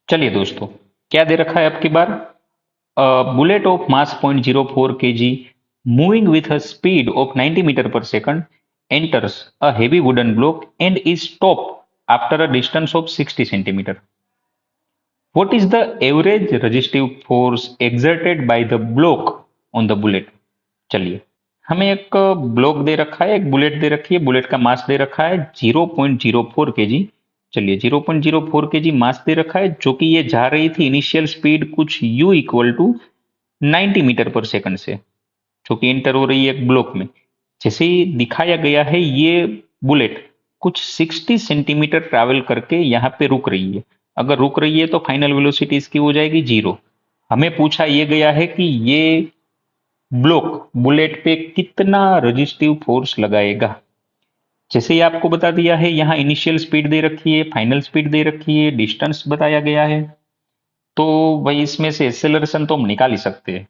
चलिए दोस्तों, क्या दे रखा है आपकी बार? Bullet of mass 0.04 kg moving with a speed of 90 metre per second enters a heavy wooden block and is stopped after a distance of 60 centimeter. What is the average resistive force exerted by the block on the bullet? चलिए, हमें एक block दे रखा है, एक bullet दे रखी है, bullet का मास दे रखा है 0.04 kg। चलिए, 0.04 kg मास दे रखा है, जो कि ये जा रही थी इनिशियल स्पीड कुछ u equal to 90 metre per second से, जो कि एंटर हो रही है एक ब्लॉक में। जैसे ही दिखाया गया है, ये बुलेट कुछ 60 सेंटीमीटर ट्रैवल करके यहाँ पे रुक रही है। अगर रुक रही है तो फाइनल वेलोसिटी इसकी हो जाएगी 0। हमें पूछा ये गया है कि ये ब्लॉक बुलेट पे कितना रेजिस्टिव फोर्स लगाएगा। जैसे ही आपको बता दिया है, यहाँ इनिशियल स्पीड दे रखी है, फाइनल स्पीड दे रखी है, डिस्टेंस बताया गया है, तो भाई इसमें से एक्सेलरेशन तो हम निकाल ही सकते हैं।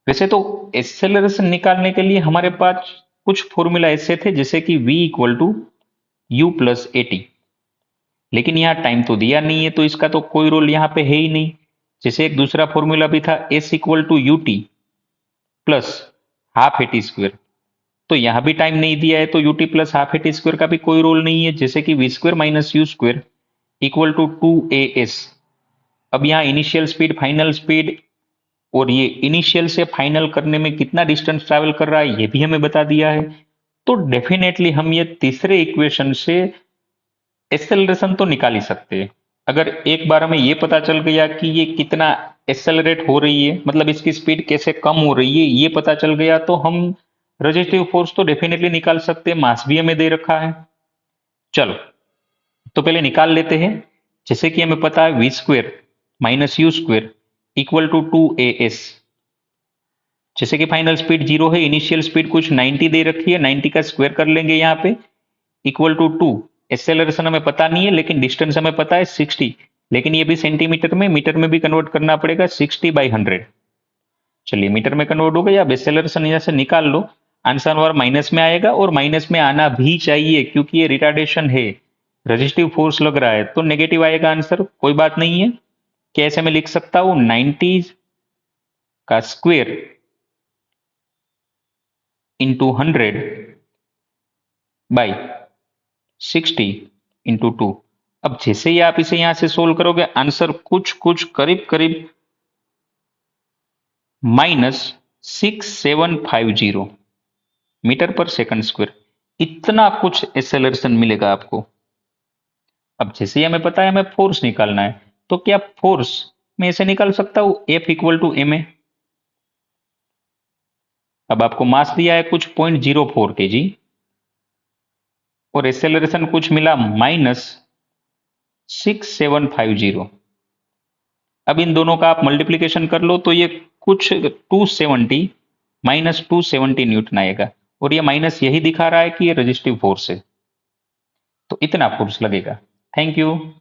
वैसे तो एक्सेलरेशन निकालने के लिए हमारे पास कुछ फॉर्मूला ऐसे थे, जैसे कि v equal to u plus a t, लेकिन यहाँ टाइम तो दिया नहीं है, तो इसका तो कोई रोल यहाँ पे है ही नहीं। जैसे एक दूसरा फॉर्मूला भी था s equal to u t plus half a t square, तो यहाँ भी टाइम नहीं दिया है, तो u t plus half a t square का भी कोई रोल नहीं है। जैसे कि v square minus u square equal to 2as। अब यहाँ इनिशियल स्पीड, फाइनल स्पीड और ये इनिशियल से फाइनल करने में कितना डिस्टेंस ट्रैवल कर रहा है, ये भी हमें बता दिया है। तो डेफिनेटली हम ये तीसरे इक्वेशन से एक्सेलरेशन तो निकाल ही सकते हैं। अगर एक बार हमें ये पता चल गया कि ये कितना एक्सेलरेट हो रही है, मतलब इसकी स्पीड कैसे कम हो रही है, ये पता चल गया, तो हम रेजिस्टिव फोर्स तो डेफिनेटली निकाल सकते हैं। मास भी हमें दे रखा है। चलो, तो पहले निकाल लेते हैं। जैसे कि हमें पता है v square minus u square equal to 2as। जैसे कि फाइनल स्पीड 0 है, इनिशियल स्पीड कुछ 90 दे रखी है, 90 का स्क्वायर कर लेंगे यहाँ पे, इक्वल टू 2। एक्सेलरेशन हमें पता नहीं है, लेकिन डिस्टेंस हमें पता है 60, लेकिन ये भी सेंटीमीटर में, मीटर में भी कन्वर्ट करना पड़ेगा, 60/100। चलिए, मीटर में कन्वर्ट हो गया। अब एक्सेलरेशन यहाँ से निकाल लो, आंसर और माइनस में आएगा, और माइनस में आना भी चाहिए क्योंकि ये रिटार्डेशन है, रेजिस्टिव फोर्स लग रहा है, तो नेगेटिव आएगा आंसर। कोई बात नहीं है। कैसे मैं लिख सकता हूं? 90 का स्क्वेयर इंटू 100/60 इंटू 2। अब जैसे ही आप इसे यहां से सोल्व करोगे, आंसर कुछ कुछ करीब करीब -6750 मीटर पर सेकंड स्क्वायर, इतना कुछ एक्सेलरेशन मिलेगा आपको। अब जैसे ही हमें पता है हमें फोर्स निकालना है, तो क्या फोर्स मैं ऐसे निकाल सकता हूं, F equal to m a. अब आपको मास दिया है कुछ 0.04 kg और एक्सेलरेशन कुछ मिला -6750। अब इन दोनों का आप मल्टीप्लीकेशन कर लो, तो ये कुछ 270 -270 न्यूटन आएगा, और ये माइनस यही दिखा रहा है कि ये रेजिस्टिव फोर्स है, तो इतना फोर्स लगेगा। Thank you.